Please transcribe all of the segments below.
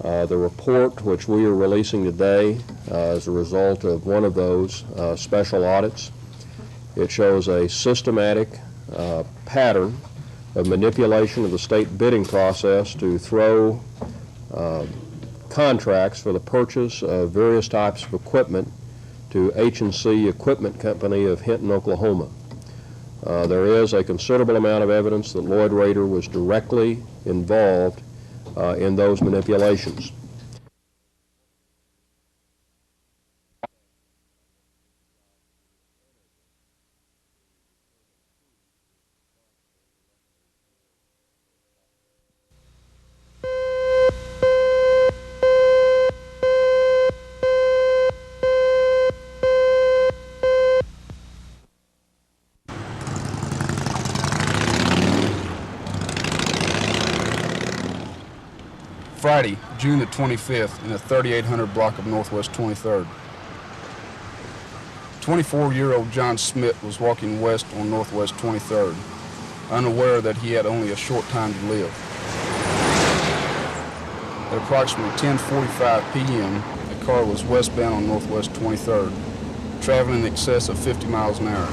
The report which we are releasing today is a result of one of those special audits. It shows a systematic pattern of manipulation of the state bidding process to throw contracts for the purchase of various types of equipment to H&C Equipment Company of Hinton, Oklahoma. There is a considerable amount of evidence that Lloyd Rader was directly involved in those manipulations. Friday, June the 25th, in the 3800 block of Northwest 23rd. 24-year-old John Smith was walking west on Northwest 23rd, unaware that he had only a short time to live. At approximately 10:45 p.m., a car was westbound on Northwest 23rd, traveling in excess of 50 miles an hour.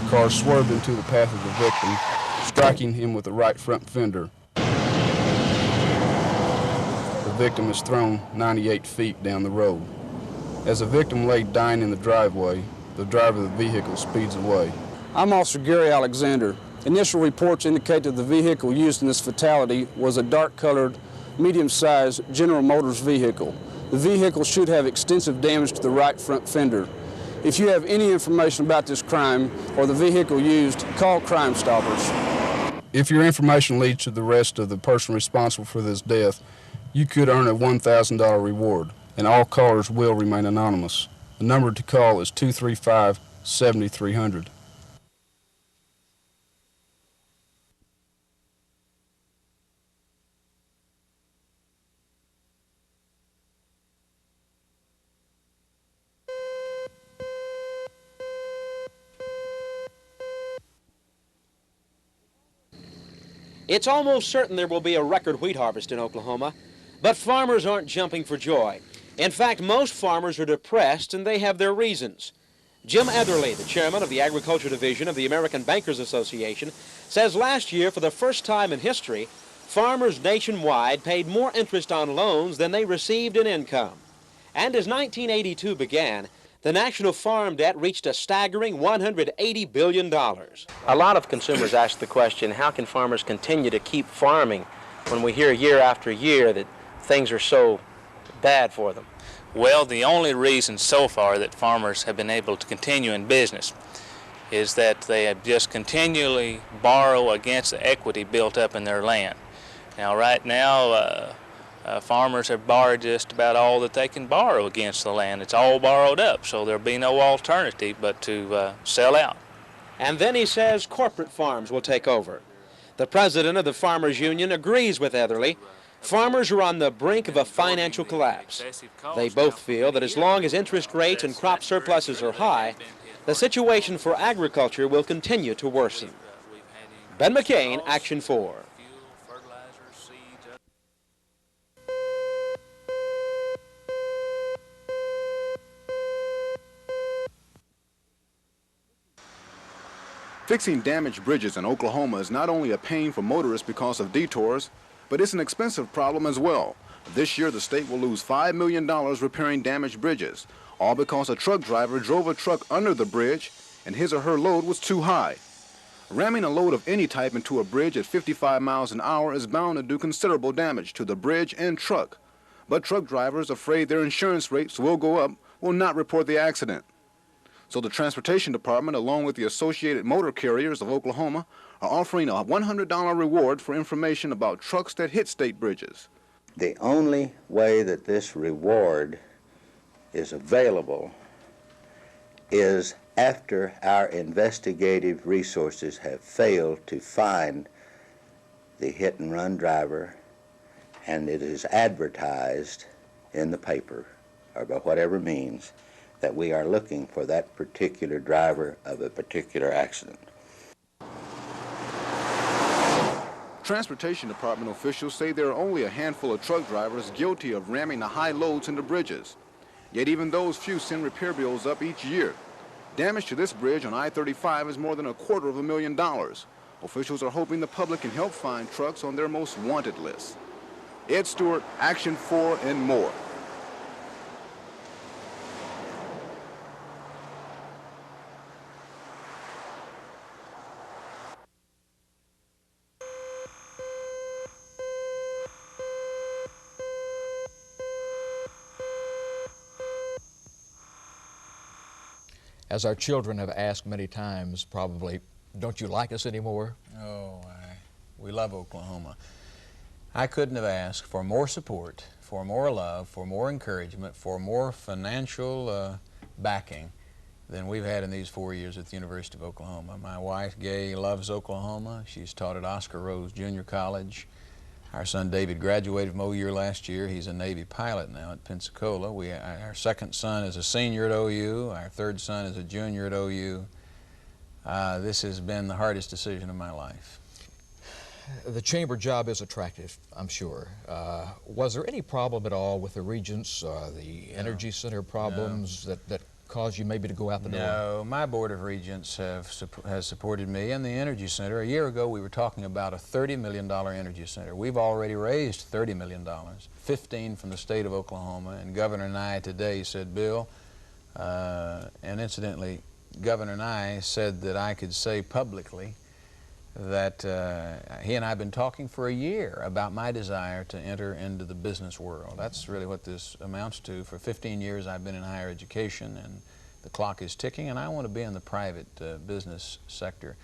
The car swerved into the path of the victim, striking him with the right front fender. The victim is thrown 98 feet down the road. As the victim lay dying in the driveway, the driver of the vehicle speeds away. I'm Officer Gary Alexander. Initial reports indicate that the vehicle used in this fatality was a dark-colored, medium-sized General Motors vehicle. The vehicle should have extensive damage to the right front fender. If you have any information about this crime or the vehicle used, call Crime Stoppers. If your information leads to the arrest of the person responsible for this death, you could earn a $1,000 reward, and all callers will remain anonymous. The number to call is 235-7300. It's almost certain there will be a record wheat harvest in Oklahoma, but farmers aren't jumping for joy. In fact, most farmers are depressed, and they have their reasons. Jim Etherly, the chairman of the Agriculture Division of the American Bankers Association, says last year, for the first time in history, farmers nationwide paid more interest on loans than they received in income. And as 1982 began, the national farm debt reached a staggering $180 billion. A lot of consumers ask the question, how can farmers continue to keep farming when we hear year after year that things are so bad for them? Well, the only reason so far that farmers have been able to continue in business is that they have just continually borrow against the equity built up in their land. Now, right now, farmers have borrowed just about all that they can borrow against the land. It's all borrowed up, so there'll be no alternative but to sell out. And then he says corporate farms will take over. The president of the Farmers Union agrees with Etherly. Farmers are on the brink of a financial collapse. They both feel that as long as interest rates and crop surpluses are high, the situation for agriculture will continue to worsen. Ben McCain, Action 4. Fixing damaged bridges in Oklahoma is not only a pain for motorists because of detours, but it's an expensive problem as well. This year, the state will lose $5 million repairing damaged bridges, all because a truck driver drove a truck under the bridge and his or her load was too high. Ramming a load of any type into a bridge at 55 miles an hour is bound to do considerable damage to the bridge and truck. But truck drivers, afraid their insurance rates will go up, will not report the accident. So the Transportation Department, along with the Associated Motor Carriers of Oklahoma, are offering a $100 reward for information about trucks that hit state bridges. The only way that this reward is available is after our investigative resources have failed to find the hit-and-run driver, and it is advertised in the paper, or by whatever means, that we are looking for that particular driver of a particular accident. Transportation Department officials say there are only a handful of truck drivers guilty of ramming the high loads into bridges. Yet even those few send repair bills up each year. Damage to this bridge on I-35 is more than $250,000. Officials are hoping the public can help find trucks on their most wanted list. Ed Stewart, Action 4 and more. As our children have asked many times, probably, don't you like us anymore? Oh, we love Oklahoma. I couldn't have asked for more support, for more love, for more encouragement, for more financial backing than we've had in these 4 years at the University of Oklahoma. My wife, Gay, loves Oklahoma. She's taught at Oscar Rose Junior College. Our son David graduated from OU last year. He's a Navy pilot now at Pensacola. Our second son is a senior at OU. Our third son is a junior at OU. This has been the hardest decision of my life. The chamber job is attractive, I'm sure. Was there any problem at all with the regents, the Energy Center problems that caused you maybe to go out the door? No, my Board of Regents has supported me and the Energy Center. A year ago we were talking about a $30 million Energy Center. We've already raised $30 million, 15 from the state of Oklahoma, and Governor Nye today said, Bill, and incidentally, Governor Nye said that I could say publicly that he and I have been talking for a year about my desire to enter into the business world. That's really what this amounts to. For 15 years I've been in higher education, and the clock is ticking, and I want to be in the private business sector.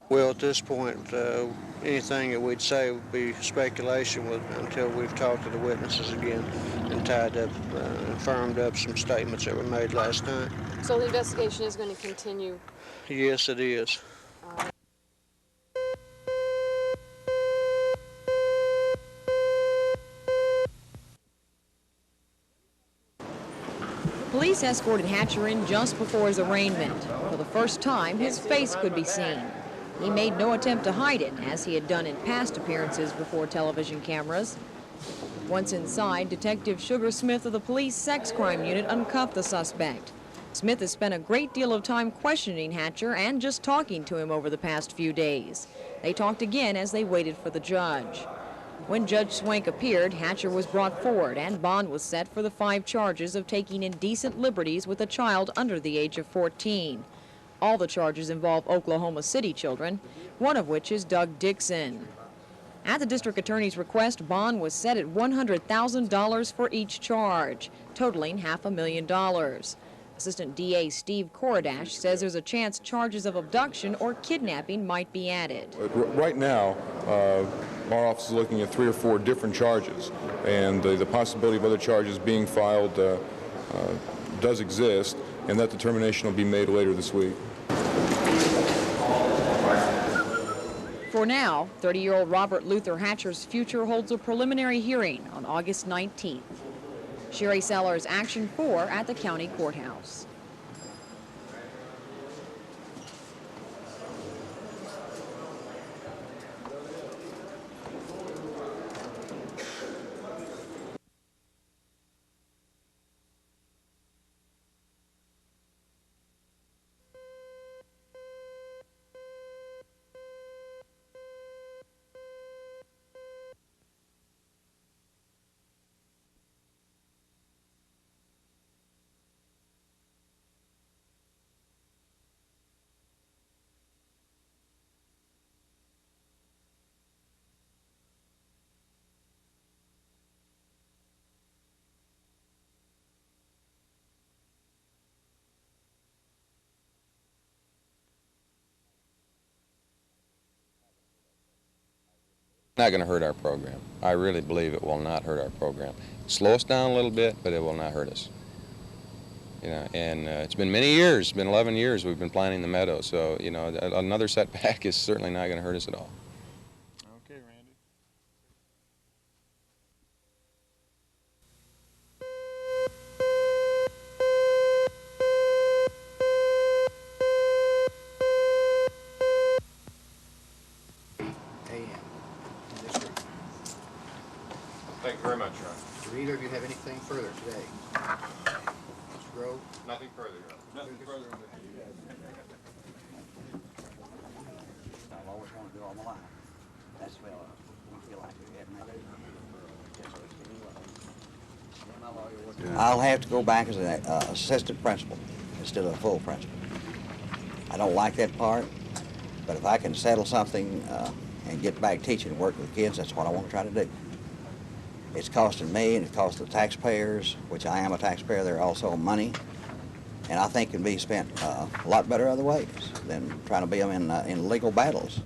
Well, at this point, anything that we'd say would be speculation until we've talked to the witnesses again and tied up and firmed up some statements that were made last night. So the investigation is going to continue? Yes, it is. Police escorted Hatcher in just before his arraignment. For the first time, his face could be seen. He made no attempt to hide it, as he had done in past appearances before television cameras. Once inside, Detective Sugar Smith of the police sex crime unit uncuffed the suspect. Smith has spent a great deal of time questioning Hatcher and just talking to him over the past few days. They talked again as they waited for the judge. When Judge Swank appeared, Hatcher was brought forward and bond was set for the 5 charges of taking indecent liberties with a child under the age of 14. All the charges involve Oklahoma City children, one of which is Doug Dixon. At the district attorney's request, bond was set at $100,000 for each charge, totaling $500,000. Assistant DA Steve Kordash says there's a chance charges of abduction or kidnapping might be added. Right now, our office is looking at 3 or 4 different charges, and the possibility of other charges being filed does exist, and that determination will be made later this week. For now, 30-year-old Robert Luther Hatcher's future holds a preliminary hearing on August 19th. Sherry Sellers, Action 4 at the county courthouse. Not going to hurt our program. I really believe it will not hurt our program. Slow us down a little bit, but it will not hurt us. You know, and it's been many years, it's been 11 years we've been planting the meadow, so, you know, another setback is certainly not going to hurt us at all. Okay, Randy. Thank you very much, Your Honor. Do either of you have anything further today? Mr. Grove? Nothing further, Your Honor. Nothing further. I've always wanted to do all my life. That's why we feel like we have I'll have to go back as an assistant principal instead of a full principal. I don't like that part, but if I can settle something and get back teaching and work with kids, that's what I want to try to do. It's costing me and it costs the taxpayers, which I am a taxpayer, they're also money, and I think can be spent a lot better other ways than trying to be them in legal battles.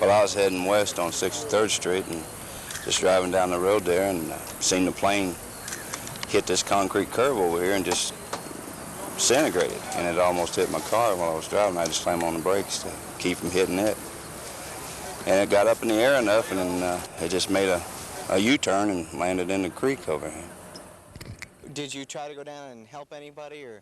Well, I was heading west on 63rd Street and just driving down the road there and seen the plane hit this concrete curve over here and just disintegrated. And it almost hit my car while I was driving. I just slammed on the brakes to keep from hitting it. And it got up in the air enough and then it just made a U-turn and landed in the creek over here. Did you try to go down and help anybody, or?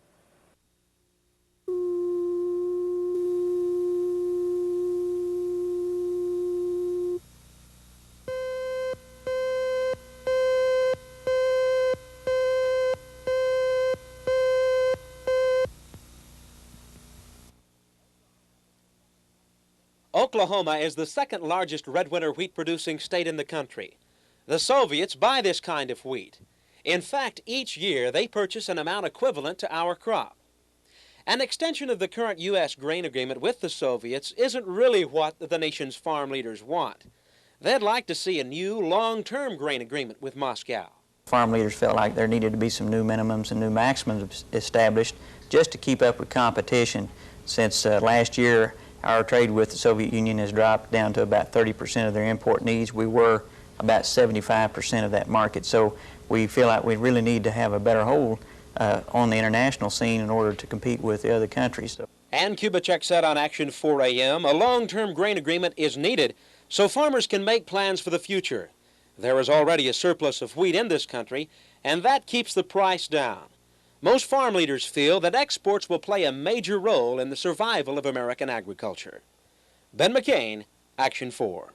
Oklahoma is the second largest red winter wheat producing state in the country. The Soviets buy this kind of wheat. In fact, each year they purchase an amount equivalent to our crop. An extension of the current U.S. grain agreement with the Soviets isn't really what the nation's farm leaders want. They'd like to see a new, long-term grain agreement with Moscow. Farm leaders felt like there needed to be some new minimums and new maximums established just to keep up with competition. Since last year, our trade with the Soviet Union has dropped down to about 30% of their import needs. We were about 75% of that market. So we feel like we really need to have a better hold on the international scene in order to compete with the other countries. And Kubitschek said on Action 4 AM, a long-term grain agreement is needed so farmers can make plans for the future. There is already a surplus of wheat in this country, and that keeps the price down. Most farm leaders feel that exports will play a major role in the survival of American agriculture. Ben McCain, Action 4.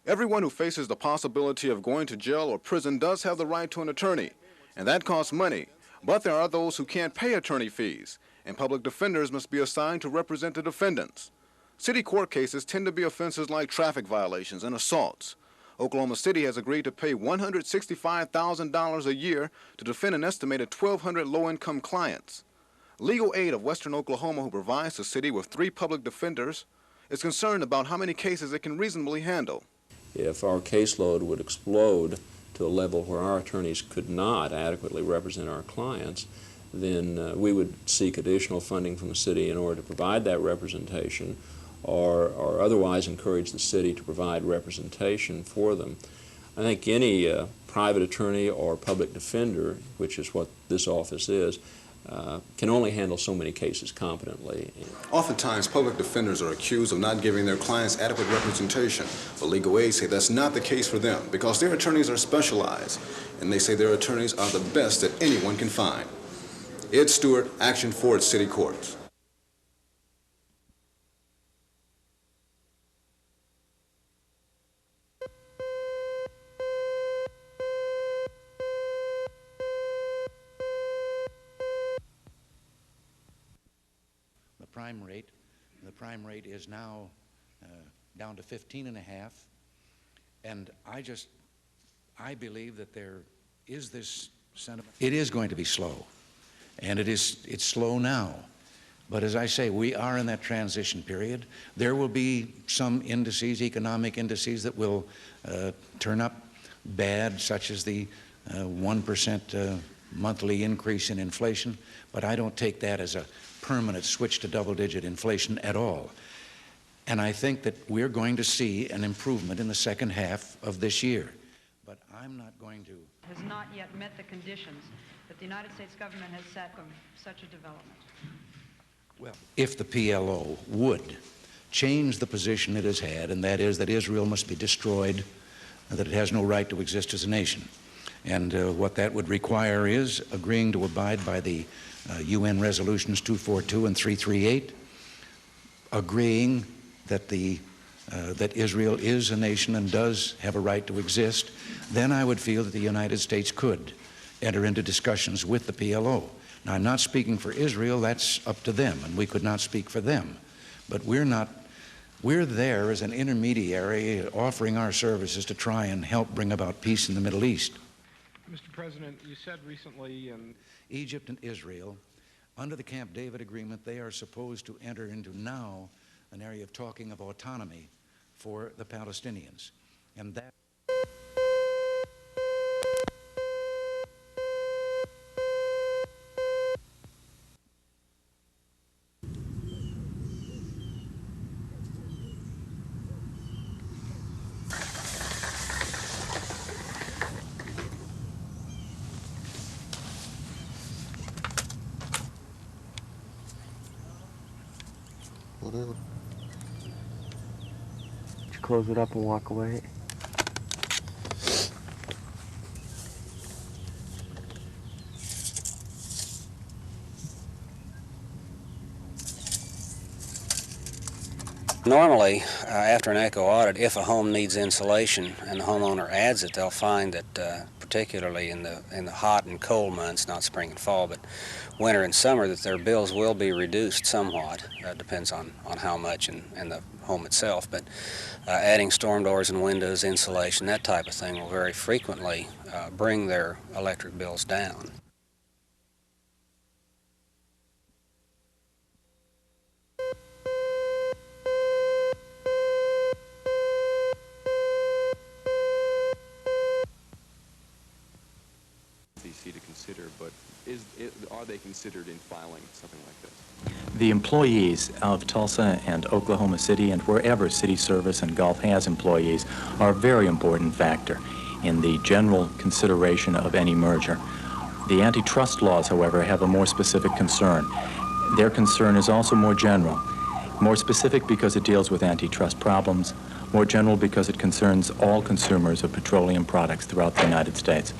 Everyone who faces the possibility of going to jail or prison does have the right to an attorney, and that costs money. But there are those who can't pay attorney fees, and public defenders must be assigned to represent the defendants. City court cases tend to be offenses like traffic violations and assaults. Oklahoma City has agreed to pay $165,000 a year to defend an estimated 1,200 low-income clients. Legal Aid of Western Oklahoma, who provides the city with 3 public defenders, is concerned about how many cases it can reasonably handle. If our caseload would explode to a level where our attorneys could not adequately represent our clients, then we would seek additional funding from the city in order to provide that representation, or otherwise encourage the city to provide representation for them. I think any private attorney or public defender, which is what this office is, can only handle so many cases competently. Oftentimes, public defenders are accused of not giving their clients adequate representation, but Legal Aid say that's not the case for them because their attorneys are specialized, and they say their attorneys are the best that anyone can find. Ed Stewart, Action Forward City Courts. The prime rate is now down to 15.5, and I believe that there is this sentiment. It is going to be slow, and it's slow now. But as I say, we are in that transition period. There will be some indices, economic indices, that will turn up bad, such as the 1% monthly increase in inflation, but I don't take that as a permanent switch to double-digit inflation at all. And I think that we're going to see an improvement in the second half of this year. But I'm not going to... has not yet met the conditions that the United States government has set for such a development. Well, if the PLO would change the position it has had, and that is that Israel must be destroyed, that it has no right to exist as a nation, and what that would require is agreeing to abide by the UN resolutions 242 and 338, agreeing that that Israel is a nation and does have a right to exist, then I would feel that the United States could enter into discussions with the PLO. Now, I'm not speaking for Israel, that's up to them, and we could not speak for them. But we're there as an intermediary offering our services to try and help bring about peace in the Middle East. Mr. President, you said recently Egypt and Israel, under the Camp David Agreement, they are supposed to enter into now an area of talking of autonomy for the Palestinians. And that... Whatever. Did you close it up and walk away? Normally, after an echo audit, if a home needs insulation and the homeowner adds it, they'll find that, particularly in the hot and cold months, not spring and fall, but winter and summer, that their bills will be reduced somewhat. Depends on how much and the home itself. But adding storm doors and windows, insulation, that type of thing will very frequently bring their electric bills down. To consider, but are they considered in filing something like this? The employees of Tulsa and Oklahoma City and wherever City Service and Gulf has employees are a very important factor in the general consideration of any merger. The antitrust laws, however, have a more specific concern. Their concern is also more general. More specific because it deals with antitrust problems, more general because it concerns all consumers of petroleum products throughout the United States.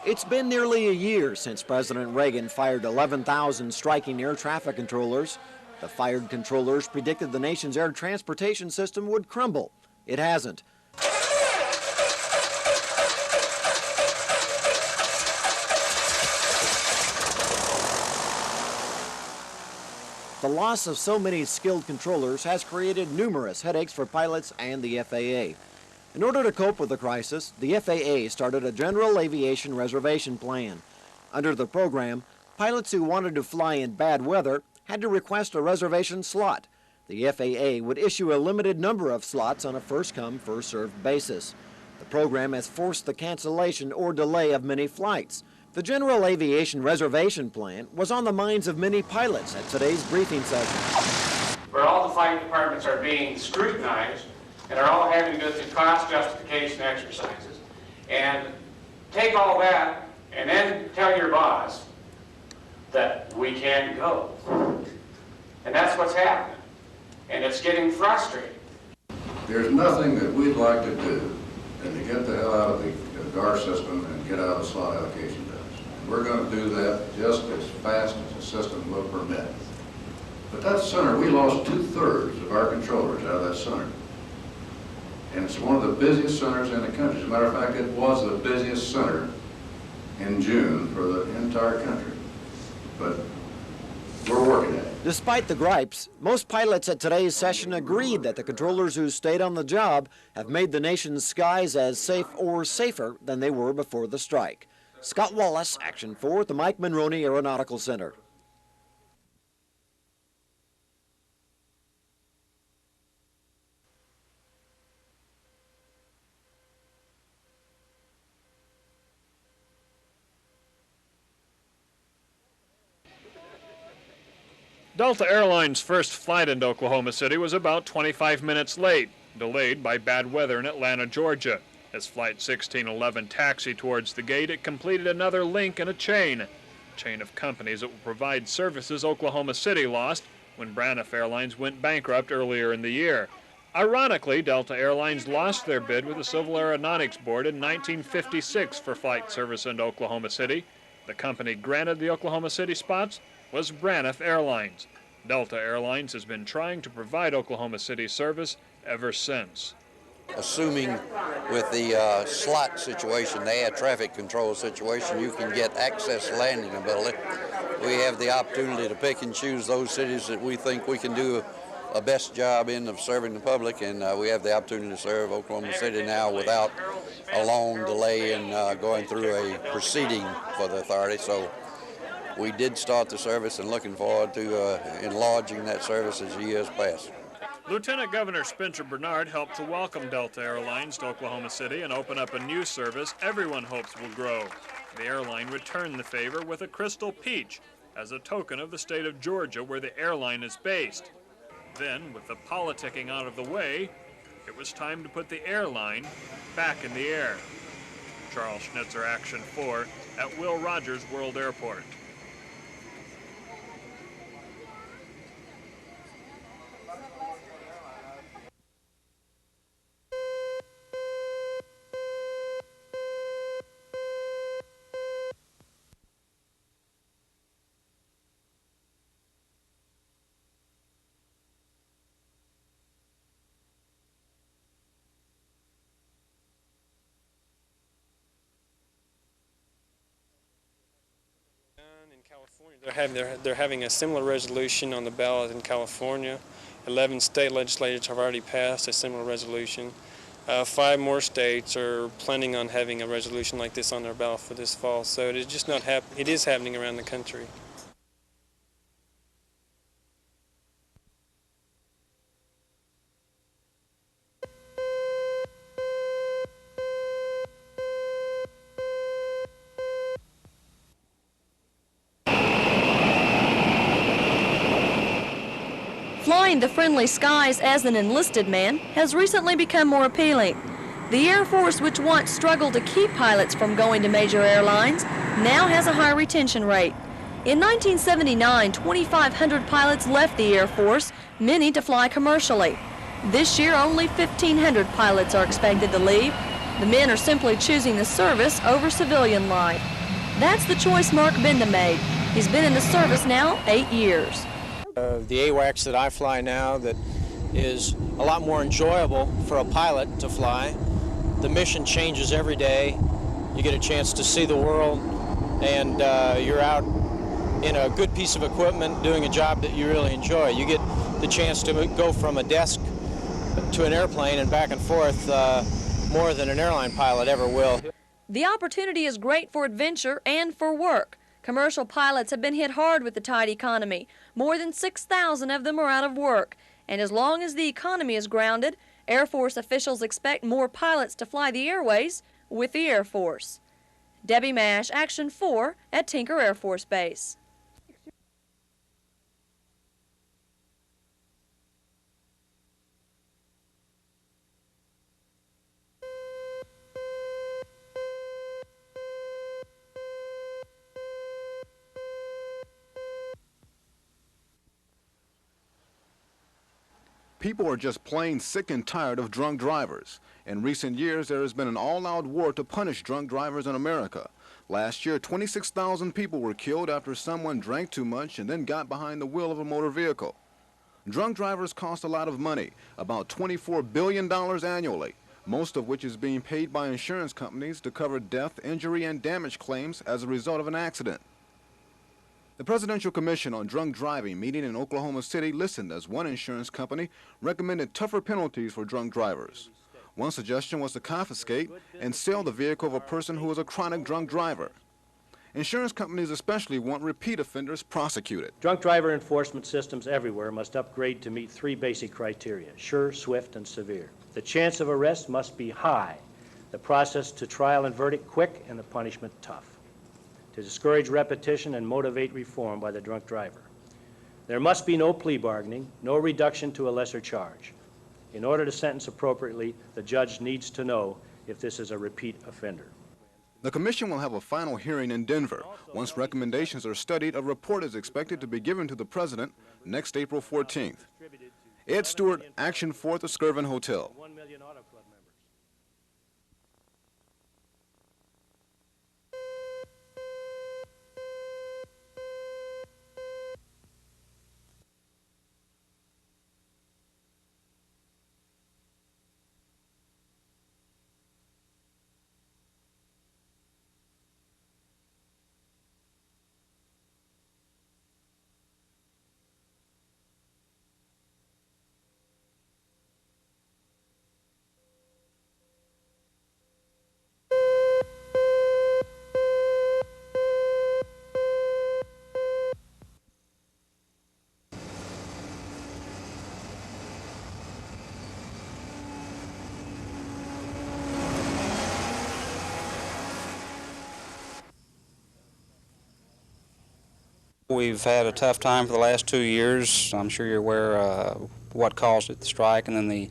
It's been nearly a year since President Reagan fired 11,000 striking air traffic controllers. The fired controllers predicted the nation's air transportation system would crumble. It hasn't. The loss of so many skilled controllers has created numerous headaches for pilots and the FAA. In order to cope with the crisis, the FAA started a general aviation reservation plan. Under the program, pilots who wanted to fly in bad weather had to request a reservation slot. The FAA would issue a limited number of slots on a first-come, first-served basis. The program has forced the cancellation or delay of many flights. The General Aviation Reservation Plan was on the minds of many pilots at today's briefing session. Where all the flight departments are being scrutinized and are all having to go through cost justification exercises, and take all that and then tell your boss that we can't go. And that's what's happening. And it's getting frustrating. There's nothing that we'd like to do than to get the hell out of the DAR system and get out of slot allocation bills. We're going to do that just as fast as the system will permit. But that center, we lost 2/3 of our controllers out of that center. And it's one of the busiest centers in the country. As a matter of fact, it was the busiest center in June for the entire country. But we're working at it. Despite the gripes, most pilots at today's session agreed that the controllers who stayed on the job have made the nation's skies as safe or safer than they were before the strike. Scott Wallace, Action 4 at the Mike Monroney Aeronautical Center. Delta Airlines' first flight into Oklahoma City was about 25 minutes late, delayed by bad weather in Atlanta, Georgia. As Flight 1611 taxied towards the gate, it completed another link in a chain of companies that will provide services Oklahoma City lost when Braniff Airlines went bankrupt earlier in the year. Ironically, Delta Airlines lost their bid with the Civil Aeronautics Board in 1956 for flight service into Oklahoma City. The company granted the Oklahoma City spots was Braniff Airlines. Delta Airlines has been trying to provide Oklahoma City service ever since. Assuming with the slot situation, the air traffic control situation, you can get access landing ability. We have the opportunity to pick and choose those cities that we think we can do a best job in of serving the public, and we have the opportunity to serve Oklahoma City now without a long delay in going through a proceeding for the authority. So we did start the service and looking forward to enlarging that service as years pass. Lieutenant Governor Spencer Bernard helped to welcome Delta Airlines to Oklahoma City and open up a new service everyone hopes will grow. The airline returned the favor with a Crystal Peach as a token of the state of Georgia where the airline is based. Then, with the politicking out of the way, it was time to put the airline back in the air. Charles Schnitzer, Action 4 at Will Rogers World Airport. They're having a similar resolution on the ballot in California. 11 state legislatures have already passed a similar resolution. 5 more states are planning on having a resolution like this on their ballot for this fall. So it is just not it is happening around the country. Flying the friendly skies as an enlisted man has recently become more appealing. The Air Force, which once struggled to keep pilots from going to major airlines, now has a high retention rate. In 1979, 2,500 pilots left the Air Force, many to fly commercially. This year, only 1,500 pilots are expected to leave. The men are simply choosing the service over civilian life. That's the choice Mark Benda made. He's been in the service now 8 years. The AWACS that I fly now that is a lot more enjoyable for a pilot to fly. The mission changes every day. You get a chance to see the world, and you're out in a good piece of equipment doing a job that you really enjoy. You get the chance to go from a desk to an airplane and back and forth more than an airline pilot ever will. The opportunity is great for adventure and for work. Commercial pilots have been hit hard with the tight economy. More than 6,000 of them are out of work. And as long as the economy is grounded, Air Force officials expect more pilots to fly the airways with the Air Force. Debbie Mash, Action 4 at Tinker Air Force Base. People are just plain sick and tired of drunk drivers. In recent years, there has been an all-out war to punish drunk drivers in America. Last year, 26,000 people were killed after someone drank too much and then got behind the wheel of a motor vehicle. Drunk drivers cost a lot of money, about $24 billion annually, most of which is being paid by insurance companies to cover death, injury, and damage claims as a result of an accident. The Presidential Commission on Drunk Driving meeting in Oklahoma City listened as one insurance company recommended tougher penalties for drunk drivers. One suggestion was to confiscate and sell the vehicle of a person who was a chronic drunk driver. Insurance companies especially want repeat offenders prosecuted. Drunk driver enforcement systems everywhere must upgrade to meet 3 basic criteria: sure, swift, and severe. The chance of arrest must be high, the process to trial and verdict quick, and the punishment tough, to discourage repetition and motivate reform by the drunk driver. There must be no plea bargaining, no reduction to a lesser charge. In order to sentence appropriately, the judge needs to know if this is a repeat offender. The commission will have a final hearing in Denver. Once recommendations are studied, a report is expected to be given to the president next April 14th. Ed Stewart, Action 4 at the Skirvin Hotel. We've had a tough time for the last 2 years. I'm sure you're aware what caused it, the strike, and then the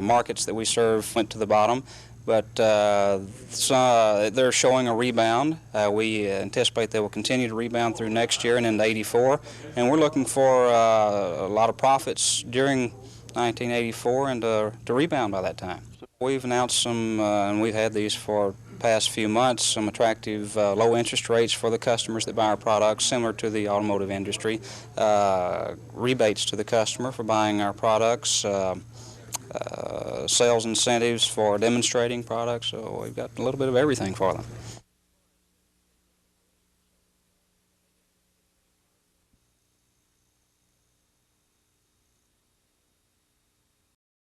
markets that we serve went to the bottom. But they're showing a rebound. We anticipate they will continue to rebound through next year and into '84. And we're looking for a lot of profits during 1984 and to rebound by that time. We've announced some, and we've had these for past few months, some attractive low interest rates for the customers that buy our products, similar to the automotive industry, rebates to the customer for buying our products, sales incentives for demonstrating products, so we've got a little bit of everything for them.